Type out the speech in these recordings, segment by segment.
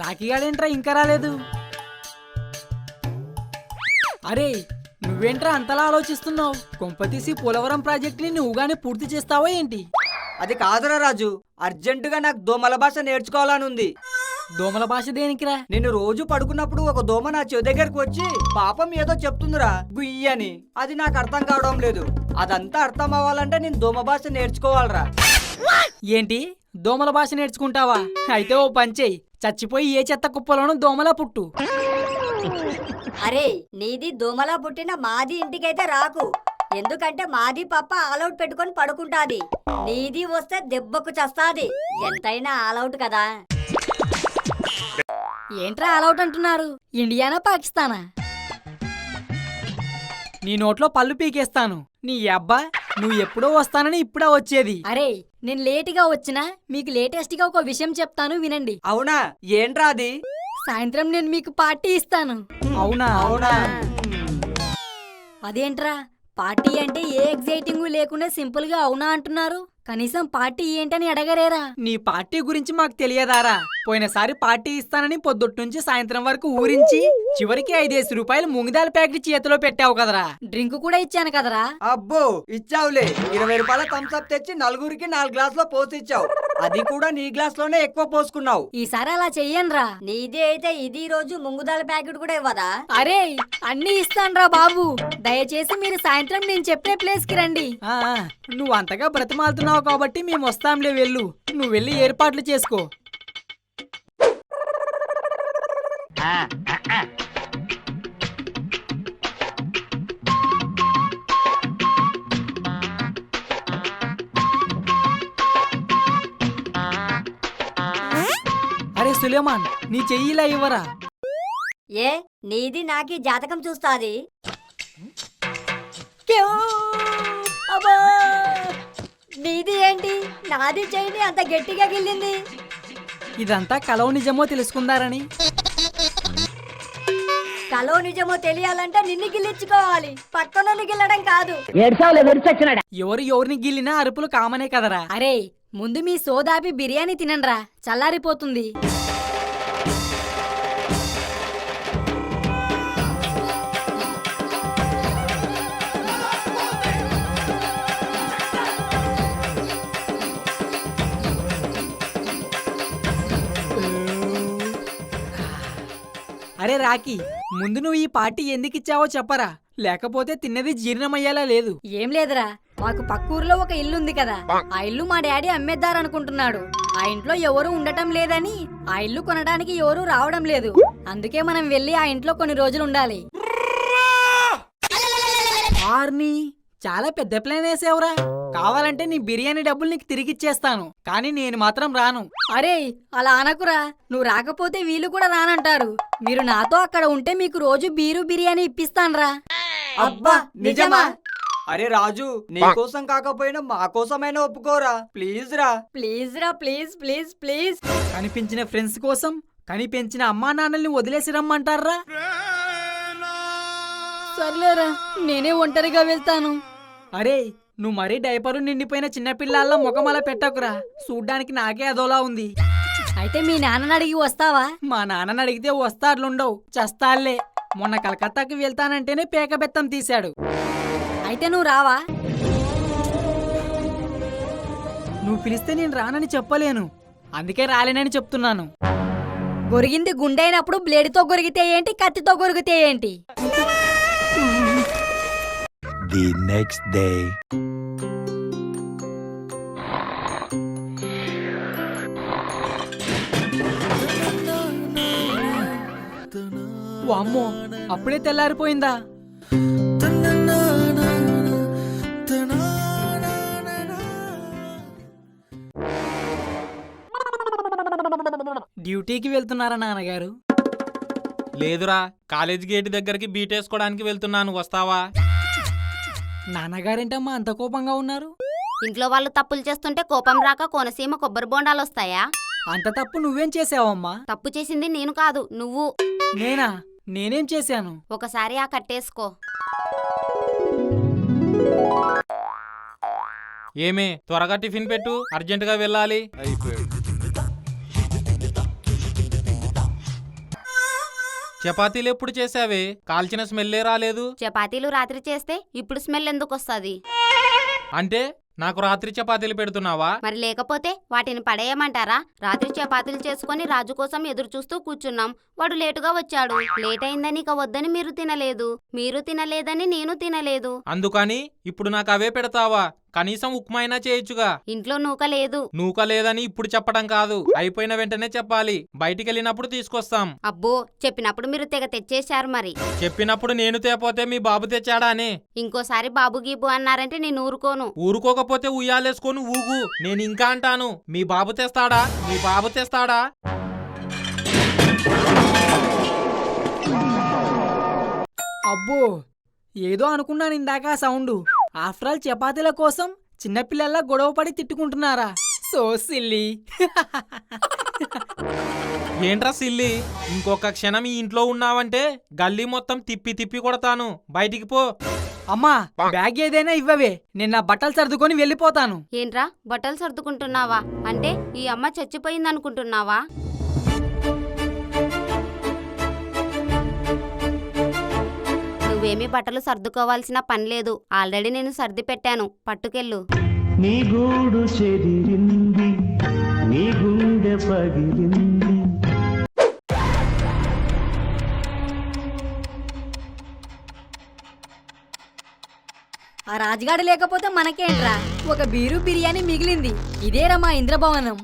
రాఖీగాడేంట్రా ఇంకా రాలేదు? అరే నువ్వేంట్రా అంతలా ఆలోచిస్తున్నావు? కొంపతీసి పోలవరం ప్రాజెక్టుని నువ్వుగానే పూర్తి చేస్తావా ఏంటి? అది కాదురా రాజు, అర్జెంటుగా నాకు దోమల భాష నేర్చుకోవాలని ఉంది. దోమల భాష దేనికిరా? నేను రోజు పడుకున్నప్పుడు ఒక దోమ నా చెవి దగ్గరకు వచ్చి పాపం ఏదో చెప్తుందిరా గుయ్యని. అది నాకు అర్థం కావడం లేదు. అదంతా అర్థం అవ్వాలంటే నేను దోమ భాష నేర్చుకోవాలరా. ఏంటి దోమల భాష నేర్చుకుంటావా? అయితే ఓ పంచేయి, చచ్చిపోయి ఏ చెత్త కుప్పలోనూ దోమలా పుట్టు. అరే నీది దోమలా పుట్టిన మాది ఇంటికైతే రాకు, ఎందుకంటే మాది పప్ప ఆల్అౌట్ పెట్టుకొని పడుకుంటాది. నీది వస్తే దెబ్బకు చస్తాది. ఎంతైనా ఆల్అౌట్ కదా. ఏంట్రా ఆల్అౌట్ అంటున్నారు? ఇండియానా పాకిస్తానా? నీ నోట్లో పళ్ళు పీకేస్తాను. నీ అబ్బా నువ్వు ఎప్పుడో వస్తానని ఇప్పుడా వచ్చేది. అరే నేను లేటుగా వచ్చినా మీకు లేటెస్ట్ గా ఒక విషయం చెప్తాను వినండి. అవునా? ఏంట్రా అది? సాయంత్రం నేను మీకు పార్టీ ఇస్తాను. అవునా? అవునా? అదేంట్రా పార్టీ అంటే ఏ ఎగ్జైటింగ్ లేకుండా సింపుల్ గా అవునా అంటున్నారు? కనీసం పార్టీ ఏంటని అడగరేరా? నీ పార్టీ గురించి మాకు తెలియదారా? పోయినసారి పార్టీ ఇస్తానని పొద్దుట్నుంచి సాయంత్రం వరకు ఊరించి చివరికి 5 రూపాయలు ముంగిదాల ప్యాకెట్ చేతిలో పెట్టావు కదరా. డ్రింక్ కూడా ఇచ్చాను కదరా. అబ్బో ఇచ్చావులే. 20 రూపాయల థమ్స్అప్ తెచ్చి నలుగురికి 4 గ్లాసులో పోసిచ్చావు. అది కూడా నీ గ్లాస్ లోనే ఎక్కువ పోసుకున్నావు. ఈసారి అలా చెయ్యనురా. నీది అయితే ఇది రోజు ముంగుదాల ప్యాకెట్ కూడా ఇవ్వదా? అరే అన్ని ఇస్తానురా బాబు. దయచేసి మీరు సాయంత్రం నేను చెప్పే ప్లేస్ కి రండి. నువ్వు అంతగా బ్రతిమాలుతున్నావు కాబట్టి మేము వస్తాంలే, వెళ్ళు. నువ్వు వెళ్ళి ఏర్పాట్లు చేసుకో. అరే సులేమాన్ నీ చెయ్యిలా ఇవ్వరా? ఏ నీది నాకి జాతకం చూస్తాది. నీది ఏంటి నాది చెయ్యిని అంత గట్టిగా గిల్లింది? ఇదంతా కలవ నిజమో తెలుసుకుందారని. కలో నిజమో తెలియాలంటే నిన్ను గిల్లించుకోవాలి, పక్కన గిల్లడం కాదు. ఎవరు ఎవరిని గిల్లినా అరుపులు కామనే కదరా. అరే ముందు మీ సోదాపి బిర్యానీ తినండ్రా, చల్లారిపోతుంది. అరే రాఖీ, ముందు నువ్వు ఈ పార్టీ ఎందుకు ఇచ్చావో చెప్పరా, లేకపోతే తిన్నది జీర్ణమయ్యేలా లేదు. ఏం లేదురా, మాకు పక్కూర్లో ఒక ఇల్లుంది కదా, ఆ ఇల్లు మా డాడీ అమ్మేద్దారనుకుంటున్నాడు. ఆ ఇంట్లో ఎవరు ఉండటం లేదని ఆ ఇల్లు కొనడానికి ఎవరు రావడం లేదు. అందుకే మనం వెళ్ళి ఆ ఇంట్లో కొన్ని రోజులు ఉండాలి. ఆర్ని చాలా పెద్ద ప్లాన్ వేసేవరా. కావాలంటే నీ బిర్యానీ డబ్బులు నీకు తిరిగిచ్చేస్తాను, కానీ నేను మాత్రం రాను. అరే అలా అనకురా, నువ్వు రాకపోతే వీళ్ళు కూడా రానంటారు. మీరు నాతో అక్కడ ఉంటే మీకు రోజు బీరు బిర్యానీ ఇప్పిస్తాన్రా. అబ్బా నిజమా? అరే రాజు, నీ కోసం కాకపోయినా మా కోసమైనా ఒప్పుకోరా ప్లీజ్ రా. ప్లీజ్ రా, ప్లీజ్ ప్లీజ్ ప్లీజ్. కనిపించిన ఫ్రెండ్స్ కోసం కనిపించిన అమ్మా నాన్నల్ని వదిలేసి రమ్మంటారా? సర్లేరా, నేనే ఒంటరిగా వెళ్తాను. అరే నువ్వు మరీ డైపరు నిండిపోయిన చిన్నపిల్లల్లా ముఖం అలా పెట్టకురా, చూడ్డానికి నాకే అదోలా ఉంది. అయితే మీ నాన్నని అడిగి వస్తావా? మా నాన్నని అడిగితే వస్తాడ్లుండవు, చస్తాళ్లే. మొన్న కలకత్తాకి వెళ్తానంటేనే పేక బెత్తం తీశాడు. అయితే నువ్వు రావా? నువ్వు పిలిస్తే నేను రానని చెప్పలేను, అందుకే రాలేనని చెప్తున్నాను. గొరిగింది గుండైనప్పుడు బ్లేడ్తో గొరిగితే ఏంటి, కత్తితో గొరిగితే ఏంటి? The next day. వామ్మో, అప్పుడే తెల్లారిపోయిందా? డ్యూటీకి వెళ్తున్నారా నాన్నగారు? లేదురా, కాలేజ్ గేట్ దగ్గరికి బీటేసుకోవడానికి వెళ్తున్నాను, వస్తావా? నాన్నగారేంటమ్మా అంత కోపంగా ఉన్నారు? ఇంట్లో వాళ్ళు తప్పులు చేస్తుంటే కోపం రాక కోనసీమ కొబ్బరి బోండాలు వస్తాయా? అంత తప్పు నువ్వేం చేసావమ్మా? తప్పు చేసింది నేను కాదు, నువ్వు. నేనా? నేనేం చేశాను? ఒకసారి ఆ కట్టేసుకో. ఏమే, త్వరగా టిఫిన్ పెట్టు, అర్జెంటుగా వెళ్ళాలి. చపాతీలు ఎప్పుడు చేసావే? కాల్చిన స్మెల్లే రాలేదు. చపాతీలు రాత్రి చేస్తే ఇప్పుడు స్మెల్ ఎందుకు వస్తుంది? అంటే నాకు రాత్రి చపాతీలు పెడుతున్నావా? మరి లేకపోతే వాటిని పడేయమంటారా? రాత్రి చపాతీలు చేసుకొని రాజు కోసం ఎదురు చూస్తూ కూర్చున్నాం. వాడు లేటుగా వచ్చాడు. లేట్ అయిందని ఇక వద్దని మీరు తినలేదు, మీరు తినలేదని నేను తినలేదు. అందుకని ఇప్పుడు నాకు అవే పెడతావా? కనీసం ఉప్మా అయినా చేయొచ్చుగా. ఇంట్లో నూక లేదు. నూక లేదని ఇప్పుడు చెప్పడం కాదు, అయిపోయిన వెంటనే చెప్పాలి. బయటికెళ్ళినప్పుడు తీసుకొస్తాం. అబ్బో, చెప్పినప్పుడు మీరు తెగ తెచ్చేశారు. మరి చెప్పినప్పుడు నేను తేపోతే మీ బాబు తెచ్చాడా అని. ఇంకోసారి బాబు గీబు అన్నారంటే నేను ఊరుకోను. ఊరుకోకపోతే ఉయ్యాలేసుకొని ఊగు. నేను ఇంకా అంటాను, మీ బాబు తెస్తాడా? మీ బాబు తెస్తాడా? అబ్బో, ఏదో అనుకున్నాను ఇందాక ఆ సౌండ్. ఆఫ్టర్ ఆల్ చపాతీల కోసం చిన్నపిల్లల్లా గొడవ పడి తిట్టుకుంటున్నారా? So silly. ఏంట్రా సిల్లి, ఇంకొక క్షణం ఈ ఇంట్లో ఉన్నావంటే గల్లీ మొత్తం తిప్పి తిప్పి కొడతాను. బయటికి పో. అమ్మా, బ్యాగ్ ఏదైనా ఇవ్వవే, నేను నా బట్టలు సర్దుకొని వెళ్ళిపోతాను. ఏంట్రా బట్టలు సర్దుకుంటున్నావా? అంటే ఈ అమ్మ చచ్చిపోయిందనుకుంటున్నావా? నువ్వేమీ బట్టలు సర్దుకోవాల్సిన పని లేదు. ఆల్రెడీ నేను సర్ది పెట్టాను, పట్టుకెళ్ళు. నీ గూడు చెదిరింది, నీ గుండె పగిలింది. ఆ రాజుగాడు లేకపోతే మనకేంట్రా, ఒక బీరు బిర్యానీ మిగిలింది. ఇదేరా మా ఇంద్రభవనం.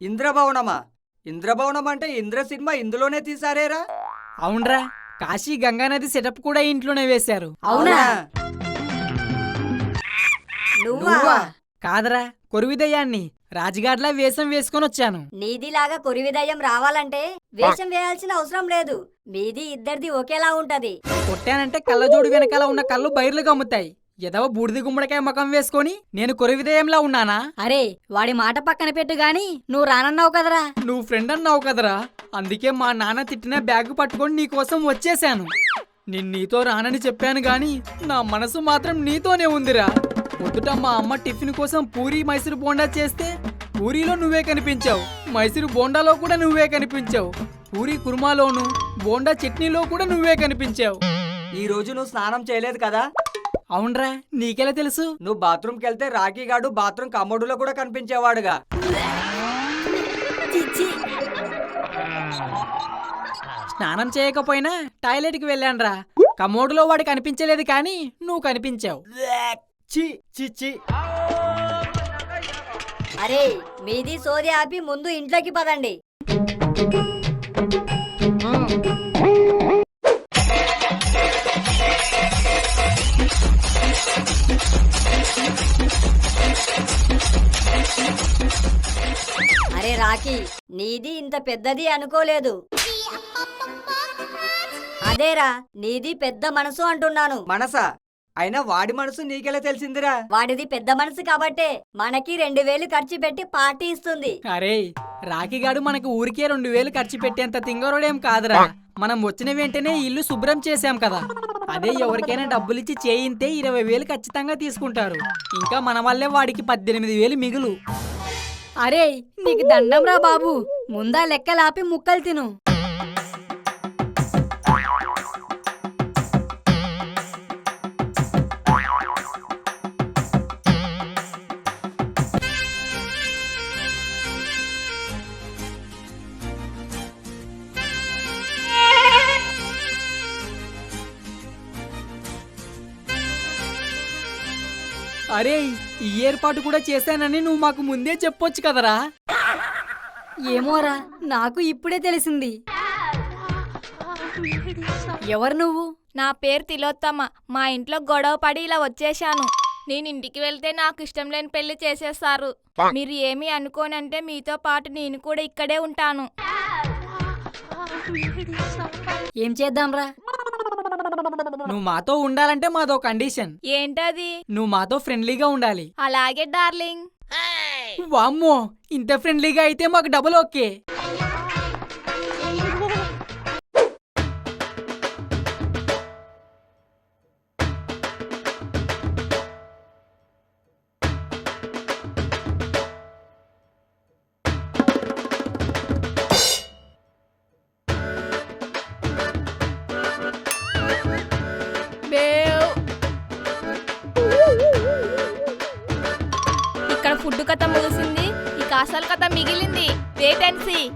ఇంద్రభవనమా? ఇంద్రభవనం అంటే ఇంద్ర సినిమా ఇందులోనే తీసారేరా? అవునరా, కాశీ గంగానది సెటప్ కూడా ఇంట్లోనే వేశారు. అవునా? నువ్వా? కాదరా, కొరువిదయాన్ని రాజుగాడ్లా వేషం వేసుకొని వచ్చాను. నీదిలాగా కొరివిదయం రావాలంటే వేషం వేయాల్సిన అవసరం లేదు. మీది ఇద్దరిది ఒకేలా ఉంటది. కొట్టానంటే కళ్ళజోడు వెనకాల ఉన్న కళ్ళు బైర్లు గమ్ముతాయి. ఎదవ బూడిది గుమ్మడికాయ ముఖం వేసుకొని నేను కొరువిదయంలా ఉన్నానా? అరే, వాడి మాట పక్కన పెట్టు గాని నువ్వు రానన్నావు కదరా. నువ్వు ఫ్రెండ్ అన్నావు కదరా, అందుకే మా నాన్న తిట్టిన బ్యాగ్ పట్టుకొని నీకోసం వచ్చేసాను. నేను నీతో రానని చెప్పాను గాని నా మనసు మాత్రం నీతోనే ఉందిరా. పొద్దుట మా అమ్మ టిఫిన్ కోసం పూరీ మైసూరు బోండా చేస్తే పూరీలో నువ్వే కనిపించావు, మైసూరు బోండాలో కూడా నువ్వే కనిపించావు, పూరీ కుర్మాలోను బోండా చట్నీలో కూడా నువ్వే కనిపించావు. ఈ రోజు నువ్వు స్నానం చేయలేదు కదా? అవునరా, నీకెలా తెలుసు? నువ్వు బాత్రూమ్కి వెళ్తే రాఖీగాడు బాత్రూమ్ కమోడులో కూడా కనిపించేవాడుగా. స్నానం చేయకపోయినా టాయిలెట్కి వెళ్ళానురా. కమోడులో వాడు కనిపించలేదు కానీ నువ్వు కనిపించావు. చి చి చి. అరే, మీది సోది ఆపి ముందు ఇంట్లోకి పదండి. అరే రాఖీ, నీది ఇంత పెద్దది అనుకోలేదు. అదేరా, నీది పెద్ద మనసు అంటున్నాను. మనసా? అయినా వాడి మనసు నీకెలా తెలిసిందిరా? వాడిది పెద్ద మనసు కాబట్టే మనకి 2000 ఖర్చు పెట్టి పార్టీ ఇస్తుంది. అరే, రాఖీగాడు మనకు ఊరికే 2000 ఖర్చు పెట్టేంత తింగరోడేం కాదురా. మనం వచ్చిన వెంటనే ఇల్లు శుభ్రం చేశాం కదా. అదే ఎవరికైనా డబ్బులిచ్చి చేయింతే 20,000 ఖచ్చితంగా తీసుకుంటారు. ఇంకా మన వల్లే వాడికి 18,000 మిగులు. అరే, నీకు దండం రా బాబు, ముందా లెక్కలాపి ముక్కలు తిను. అరే, ఈ ఏర్పాటు కూడా చేశానని నువ్వు మాకు ముందే చెప్పొచ్చు కదరా. ఏమోరా, నాకు ఇప్పుడే తెలిసింది. ఎవరు నువ్వు? నా పేరు తిలోత్తమ. మా ఇంట్లో గొడవ పడి ఇలా వచ్చేశాను. నేను ఇంటికి వెళ్తే నాకు ఇష్టం లేని పెళ్లి చేసేస్తారు. మీరు ఏమీ అనుకోనంటే మీతో పాటు నేను కూడా ఇక్కడే ఉంటాను. ఏం చేద్దాంరా? నువ్వు మాతో ఉండాలంటే మాదో కండిషన్. ఏంటది? నువ్వు మాతో ఫ్రెండ్లీగా ఉండాలి. అలాగే డార్లింగ్. వామ్మో, ఇంత ఫ్రెండ్లీగా అయితే మాకు డబుల్ ఓకే. అసలు కథ మిగిలింది. Wait and see.